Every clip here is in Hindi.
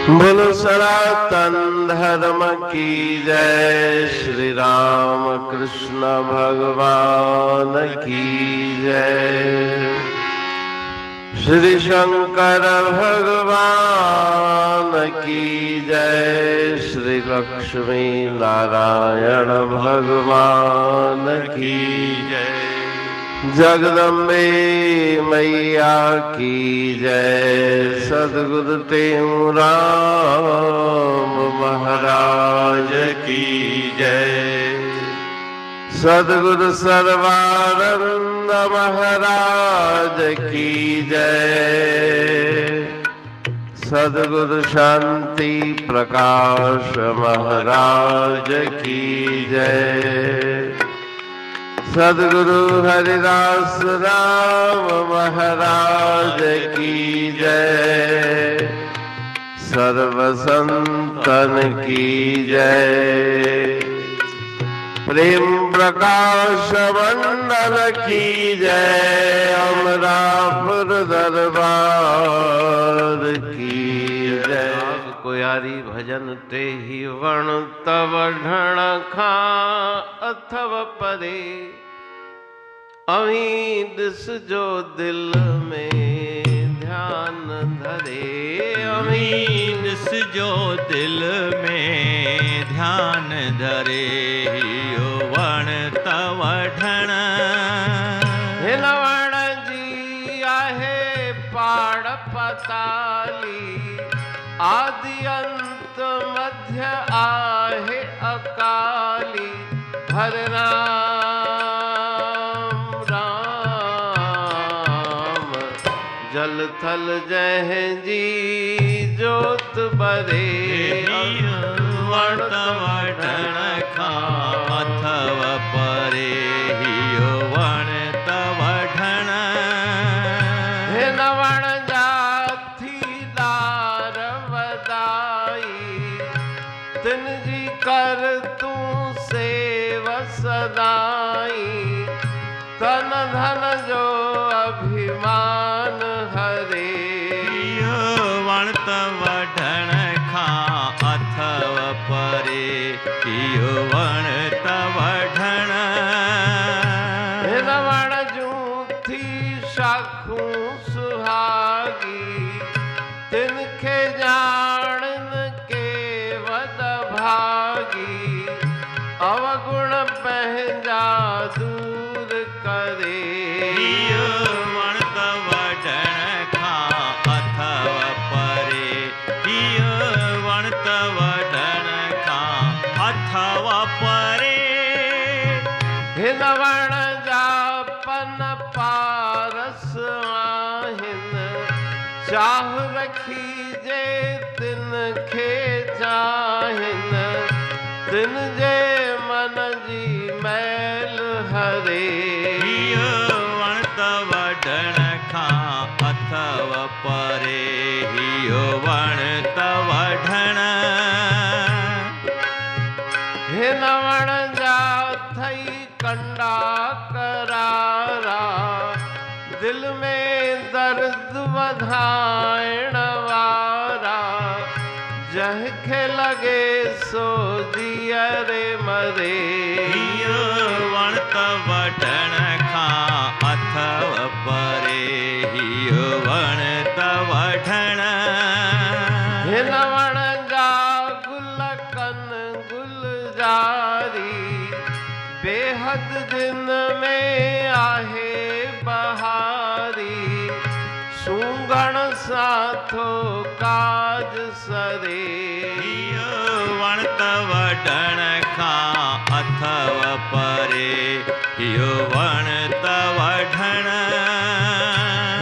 बोलो सनातन धर्म की जय। श्री राम कृष्ण भगवान की जय। श्री शंकर भगवान की जय। श्री लक्ष्मी नारायण भगवान की जय। जगदम्बे मैया की जय। सद्गुरु राम महाराज की जय। सद्गुरु सर्वानंद महाराज की जय। सद्गुरु शांति प्रकाश महाराज की जय। सद्गुरु हरिदास राम महाराज की जय। सर्व संतन की जय। प्रेम प्रकाश मंडल की जय। अमरापुर दरबार की जय। कोयारी भजन ते ही वण तव ढण खा अथव परे। अमीदस जो दिल में ध्यान धरे। अमीदस जो दिल में ध्यान धरे। वण तव ढण हिन वण जी आहे पाड़ पताली। आदि अंत मध्य आहे अकाली। हर राम राम जल थल जह जी जोत बरे। वण तव ढण खा अथव परे। वण तव ढण हिन वण जाथी दार वदाई। तिन जी कर तू सेव सदाई। तन धन जो अभिमान हरे। वण तव ढण खा अथव परे। वण तव ढण हिन वण जूथी शाखूं सुहागी। तिनखे जाणन के वद भागी। अवगुण पंहिंजा दूर करे। वण तव ढण खा अथव परे। वण तव ढण खा अथव परे। हिन वण जा पन पारस आहिन। चाह रखी जे तिनखे चाहिन। तिन जे मन जी मैल हरे। वण तव ढण खा अथव परे। वण तव ढण हिन वण जा थई कंडा करारा। दिल में दर्द वधाइण वारा। जंहिंखे लगे सो जियरे मरे। वण तव ढण खा अथव परे। वण तव ढण हिन वण जा गुल कन गुलजारी। बेहद दिन में आहे बहारी। सूंघण साथो काज सरे। वण तव ढण खा अथव परे। वण तव ढण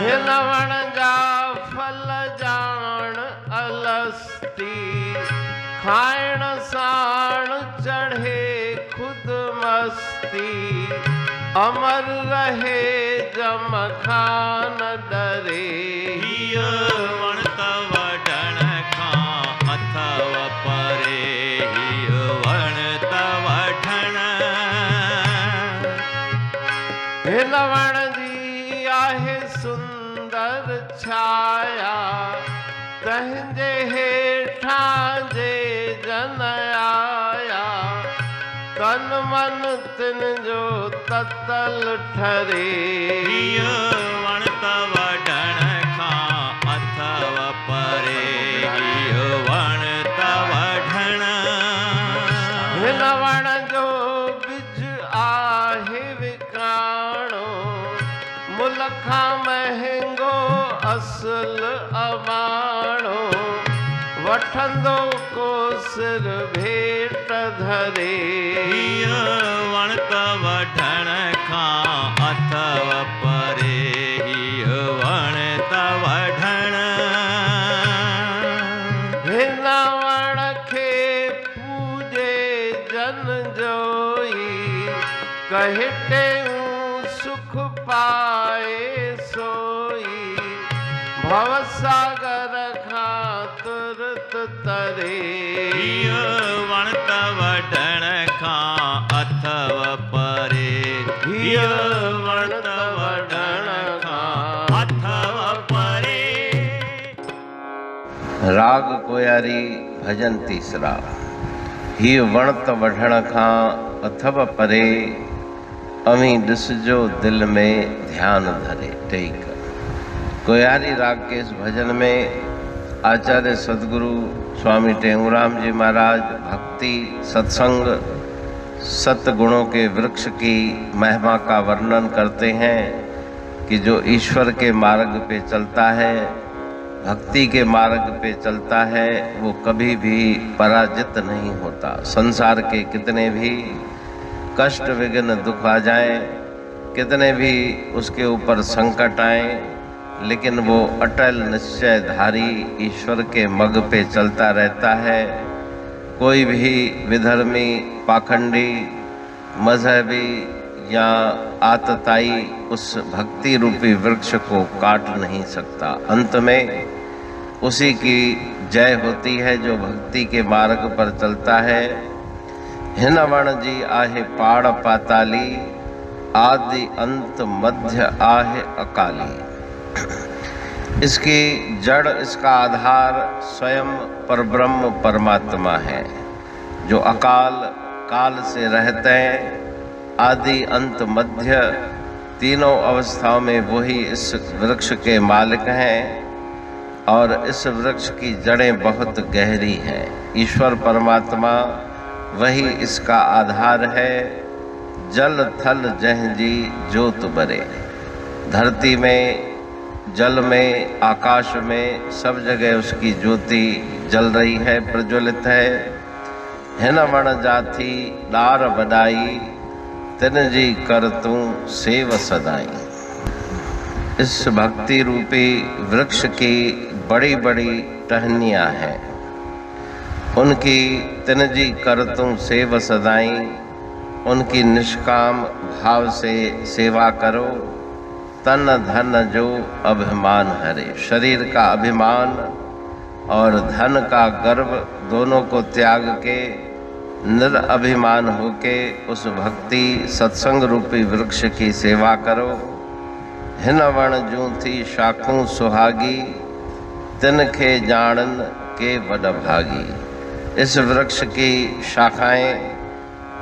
हिन वण जा फल जान अलस्ती। खाइण साण चढ़े खुद मस्ती। अमर रहे जम खान डरे। वण तव ढण खा अथव परे। वण तव ढण हिन वण जी आहे सुंदर छाया। तंहिंजे हेठ ठांजे जन आया, तन मन तिन जो ततल ठरे। हिय वणत वढण खां अथव परे, हिय वणत वढण। हिन वण जो बिज आहे विकाणो, मुल खां महांगो असल अमाणो। वठंदो को सिर भेट धरे। हिय वणत वढण खां अथव परे, हिय वणत वढण। हिन वण खे पूजे जन जोई, कहिटे सुख पाए सोई। भवसागर खां तुरत तरे। हिय वणत वढण खां अथव परे, हिय वणत वढण खां अथव परे। राग कोयारी भजन तीसरा। ही वणत वढण खां अथव परे, अमी ॾिसजो दिल में ध्यान धरे। टेक। कोयारी राग के इस भजन में आचार्य सदगुरु स्वामी टेंगुराम जी महाराज भक्ति, सत्संग, सतगुणों के वृक्ष की महिमा का वर्णन करते हैं कि जो ईश्वर के मार्ग पे चलता है, भक्ति के मार्ग पे चलता है, वो कभी भी पराजित नहीं होता। संसार के कितने भी कष्ट विघ्न दुख आ जाएं, कितने भी उसके ऊपर संकट आए, लेकिन वो अटल निश्चयधारी ईश्वर के मग पे चलता रहता है। कोई भी विधर्मी, पाखंडी, मजहबी या आतताई उस भक्ति रूपी वृक्ष को काट नहीं सकता। अंत में उसी की जय होती है जो भक्ति के मार्ग पर चलता है। हिन वण जी आहे पाड़ पाताली, आदि अंत मध्य आहे अकाली। इसकी जड़, इसका आधार स्वयं परब्रह्म परमात्मा है, जो अकाल काल से रहते हैं। आदि अंत मध्य तीनों अवस्थाओं में वही इस वृक्ष के मालिक हैं और इस वृक्ष की जड़ें बहुत गहरी हैं। ईश्वर परमात्मा वही इसका आधार है। जल थल जह जी ज्योत बरे। धरती में, जल में, आकाश में, सब जगह उसकी ज्योति जल रही है, प्रज्वलित है। हिन वण जाथी डार बडाई, तिन जी कर तू सेव सदाई। इस भक्ति रूपी वृक्ष की बड़ी बड़ी टहनियाँ हैं, उनकी तिन जी कर तू सेव सदाई। उनकी निष्काम भाव से सेवा करो। तन धन जो अभिमान हरे। शरीर का अभिमान और धन का गर्व दोनों को त्याग के निरअभिमान होके उस भक्ति सत्संग रूपी वृक्ष की सेवा करो। हिन वण जूं थी शाखूं सुहागी, तिन खे जाणन के वड भागी। इस वृक्ष की शाखाएं,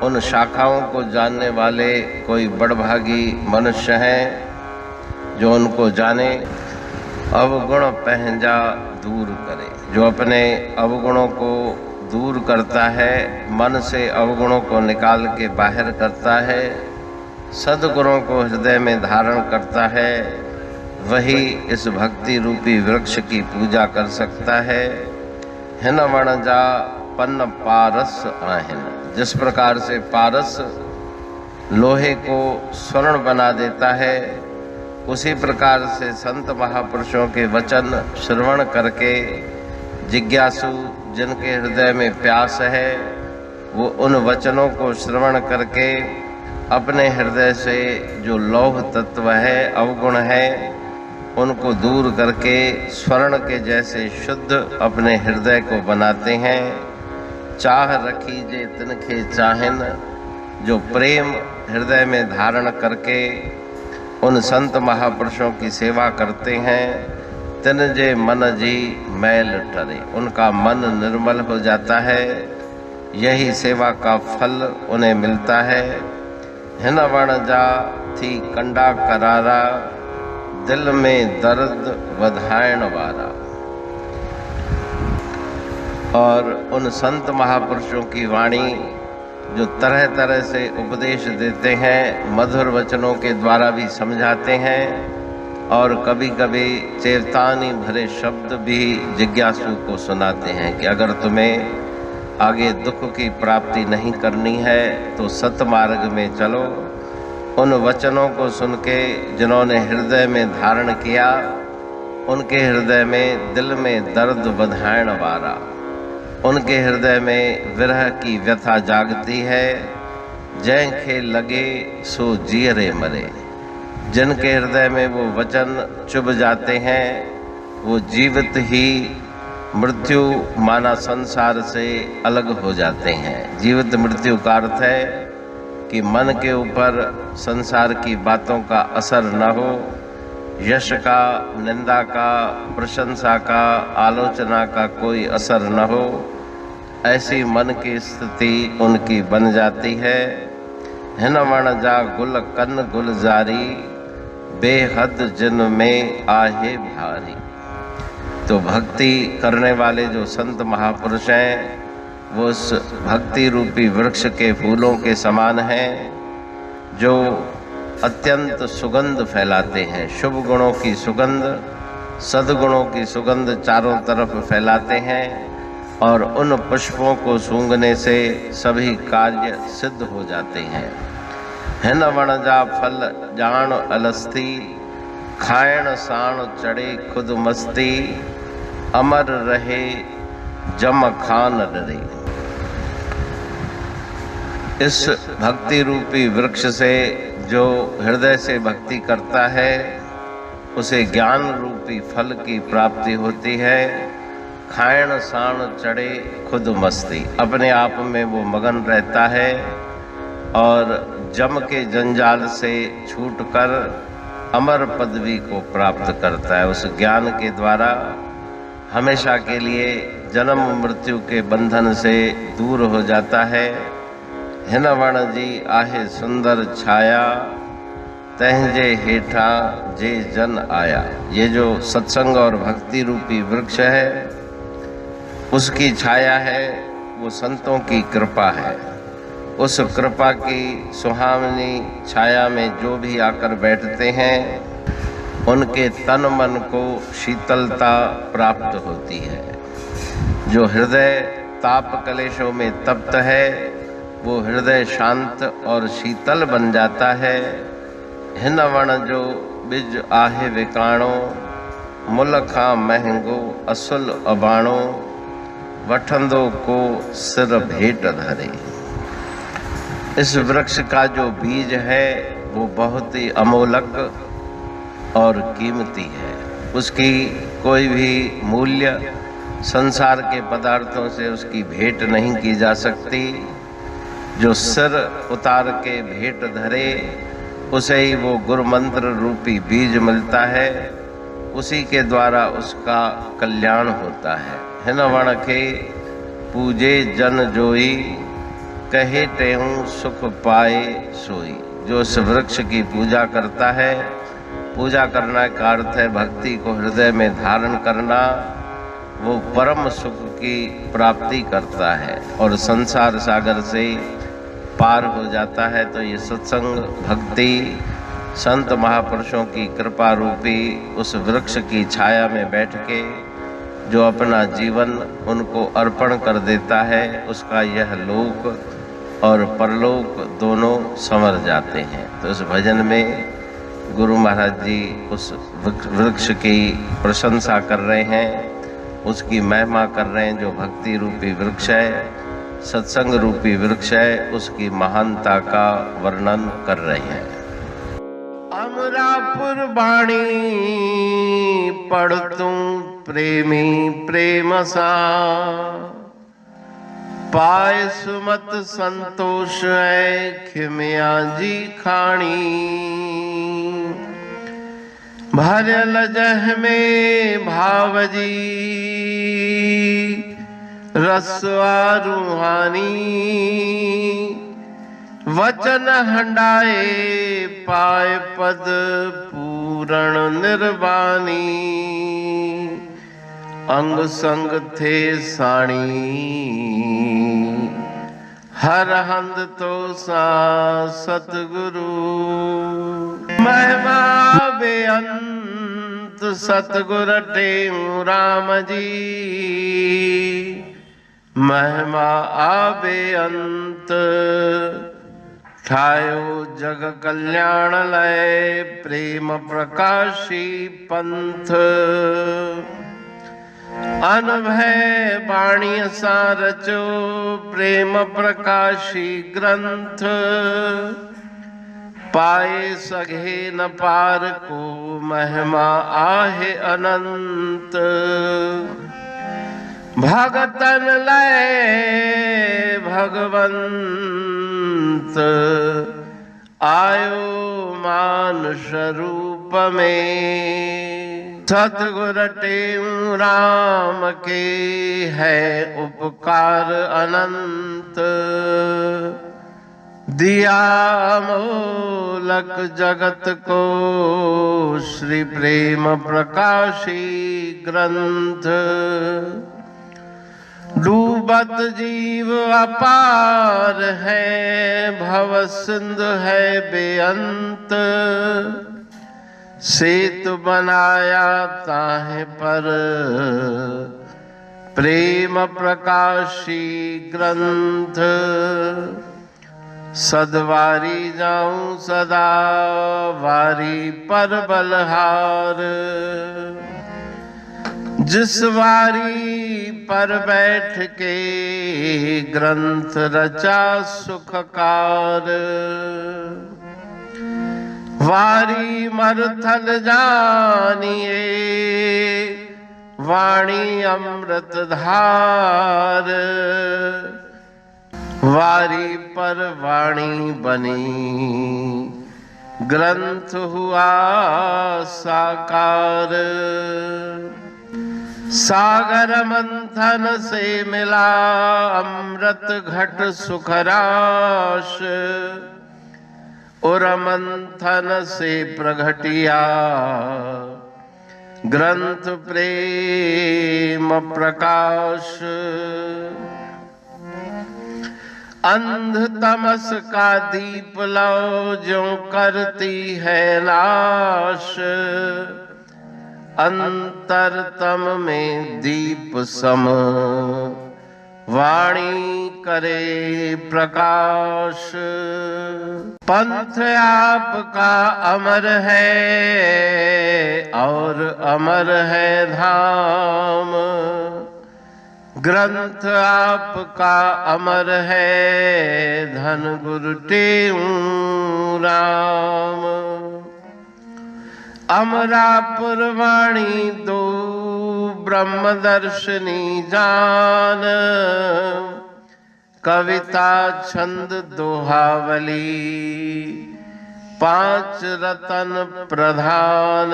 उन शाखाओं को जानने वाले कोई बड़भागी मनुष्य हैं जो उनको जाने। अवगुण पहंजा दूर करे। जो अपने अवगुणों को दूर करता है, मन से अवगुणों को निकाल के बाहर करता है, सद्गुणों को हृदय में धारण करता है, वही इस भक्ति रूपी वृक्ष की पूजा कर सकता है। हिन वण जा पन्न पारस आहिन। जिस प्रकार से पारस लोहे को स्वर्ण बना देता है, उसी प्रकार से संत महापुरुषों के वचन श्रवण करके जिज्ञासु जिनके हृदय में प्यास है, वो उन वचनों को श्रवण करके अपने हृदय से जो लौह तत्व है, अवगुण है, उनको दूर करके स्वर्ण के जैसे शुद्ध अपने हृदय को बनाते हैं। चाह रखी जे तिनखे चाहन। जो प्रेम हृदय में धारण करके उन संत महापुरुषों की सेवा करते हैं, तिन जे मन जी मैल टरे। उनका मन निर्मल हो जाता है, यही सेवा का फल उन्हें मिलता है। हिन वण जा थी कंडा करारा, दिल में दर्द वधाइण वारा। और उन संत महापुरुषों की वाणी जो तरह तरह से उपदेश देते हैं, मधुर वचनों के द्वारा भी समझाते हैं, और कभी कभी चेतावनी भरे शब्द भी जिज्ञासु को सुनाते हैं कि अगर तुम्हें आगे दुख की प्राप्ति नहीं करनी है तो सतमार्ग में चलो। उन वचनों को सुन के जिन्होंने हृदय में धारण किया, उनके हृदय में दिल में दर्द बधाइण वारा, उनके हृदय में विरह की व्यथा जागती है। जैंखे लगे सो जियरे मरे। जिनके हृदय में वो वचन चुभ जाते हैं, वो जीवित ही मृत्यु माना संसार से अलग हो जाते हैं। जीवित मृत्यु का अर्थ है कि मन के ऊपर संसार की बातों का असर न हो, यश का, निंदा का, प्रशंसा का, आलोचना का कोई असर न हो, ऐसी मन की स्थिति उनकी बन जाती है। हिन वण जा गुल कन गुलजारी, बेहद जिन में आहे भारी। तो भक्ति करने वाले जो संत महापुरुष हैं, वो उस भक्ति रूपी वृक्ष के फूलों के समान हैं, जो अत्यंत सुगंध फैलाते हैं। शुभ गुणों की सुगंध, सद्गुणों की सुगंध चारों तरफ फैलाते हैं, और उन पुष्पों को सूंघने से सभी कार्य सिद्ध हो जाते हैं। हिन वण जा फल जान अलस्ती, खायण साण चढ़े खुद मस्ती, अमर रहे जम खान डरे। इस भक्ति रूपी वृक्ष से जो हृदय से भक्ति करता है, उसे ज्ञान रूपी फल की प्राप्ति होती है। खायण साण चढ़े खुद मस्ती, अपने आप में वो मगन रहता है और जम के जंजाल से छूटकर अमर पदवी को प्राप्त करता है। उस ज्ञान के द्वारा हमेशा के लिए जन्म मृत्यु के बंधन से दूर हो जाता है। हिन वण जी आहे सुंदर छाया, तहजे हेठा जे जन आया। ये जो सत्संग और भक्ति रूपी वृक्ष है, उसकी छाया है, वो संतों की कृपा है। उस कृपा की सुहावनी छाया में जो भी आकर बैठते हैं, उनके तन मन को शीतलता प्राप्त होती है। जो हृदय ताप कलेशों में तप्त है, वो हृदय शांत और शीतल बन जाता है। हिन वण जो बिज आहे विकाणो, मुल खां महंगो असुल अबाणो, वठंदो को सिर भेंट धरे। इस वृक्ष का जो बीज है वो बहुत ही अमोलक और कीमती है। उसकी कोई भी मूल्य संसार के पदार्थों से उसकी भेंट नहीं की जा सकती। जो सिर उतार के भेंट धरे, उसे ही वो गुरु मंत्र रूपी बीज मिलता है, उसी के द्वारा उसका कल्याण होता है। हिन वण के पूजे जन जोई, कहे तेहूं सुख पाए सोई। जो उस वृक्ष की पूजा करता है, पूजा करना का अर्थ है भक्ति को हृदय में धारण करना, वो परम सुख की प्राप्ति करता है और संसार सागर से पार हो जाता है। तो ये सत्संग, भक्ति, संत महापुरुषों की कृपा रूपी उस वृक्ष की छाया में बैठ के जो अपना जीवन उनको अर्पण कर देता है, उसका यह लोक और परलोक दोनों संवर जाते हैं। तो इस भजन में गुरु महाराज जी उस वृक्ष की प्रशंसा कर रहे हैं, उसकी महिमा कर रहे हैं। जो भक्ति रूपी वृक्ष है, सत्संग रूपी वृक्ष है, उसकी महानता का वर्णन कर रहे हैं। अमरापुर बाणी पढ़तूं प्रेमी प्रेम सा, पाए सुमत संतोष है खिमिया जी खाणी। भरल जह में भावजी रसवा रूहानी, वचन हंडाए पाए पद पूरण निर्वाणी, अंग संग थे साणी हर हंद तो सा सतगुरु, महिमा बेअंत सतगुर टेऊ राम जी, महिमा आबे अंत ठायो जग कल्याण लय, प्रेम प्रकाशी पंथ अनभय बाणी सा रचो, प्रेम प्रकाशी ग्रंथ पाए सघे न पार को, महिमा आहे अनंत, भगतन लय भगवंत आयो मानुष रूप में, सतगुर टेऊ राम के है उपकार अनंत, दिया मोलक जगत को श्री प्रेम प्रकाशी ग्रंथ, डूबत जीव अपार है भव सिंधु है बेअंत, सेतु बनाया ताहे पर प्रेम प्रकाशी ग्रंथ, सदवारी जाऊं सदा वारी पर बलहार, जिस वारी पर बैठ के ग्रंथ रचा सुखकार, वारी मरथल जानिए वाणी अमृत धार, वारी पर वाणी बनी ग्रंथ हुआ साकार, सागर मंथन से मिला अमृत घट सुखराश, और मंथन से प्रगटिया ग्रंथ प्रेम प्रकाश, अंध तमस का दीप लो जो करती है नाश, अंतरतम में दीप सम वाणी करे प्रकाश, पंथ आपका अमर है और अमर है धाम, ग्रंथ आपका अमर है धन गुरु टेऊ राम, अमरापुर वाणी दो ब्रह्म दर्शनी जान, कविता छंद दोहावली पांच रतन प्रधान,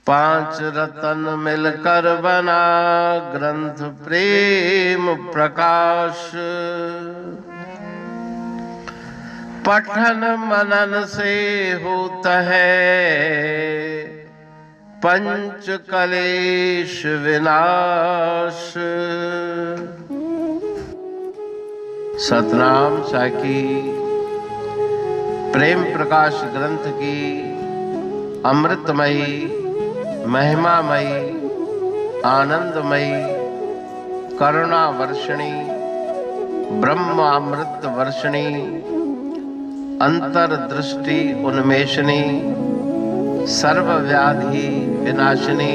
पांच रतन मिलकर बना ग्रंथ प्रेम प्रकाश, पठन मनन से होता है पंच कलेश विनाश, सतनाम साकी प्रेम प्रकाश ग्रंथ की अमृतमयी महिमामयी आनंदमयी करुणा वर्षिणी ब्रह्मामृत वर्षिणी अंतर्दृष्टि उन्मेषणी सर्वव्याधि विनाशिनी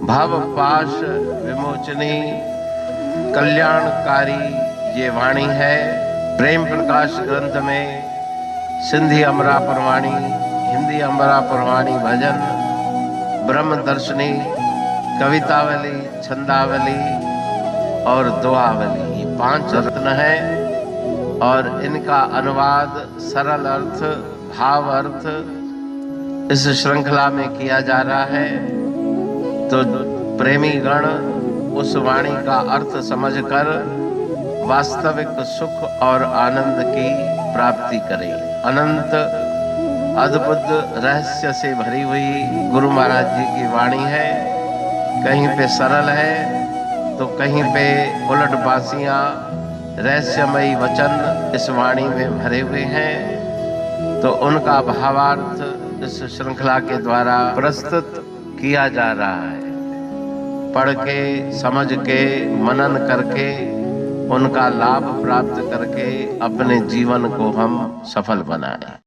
भव पाश विमोचनी कल्याणकारी ये वाणी है। प्रेम प्रकाश ग्रंथ में सिंधी अमरापुर वाणी, हिंदी अमरापुर वाणी भजन, ब्रह्म दर्शनी, कवितावली, छंदावली और दुआवली, ये 5 रत्न हैं और इनका अनुवाद, सरल अर्थ, भाव अर्थ इस श्रृंखला में किया जा रहा है, तो प्रेमी गण उस वाणी का अर्थ समझकर वास्तविक सुख और आनंद की प्राप्ति करें। अनंत अद्भुत रहस्य से भरी हुई गुरु महाराज जी की वाणी है। कहीं पे सरल है तो कहीं पे उलट बासियां, रहस्यमयी वचन इस वाणी में भरे हुए हैं। तो उनका भावार्थ इस श्रृंखला के द्वारा प्रस्तुत किया जा रहा है। पढ़ के, समझ के, मनन करके, उनका लाभ प्राप्त करके अपने जीवन को हम सफल बनाएं।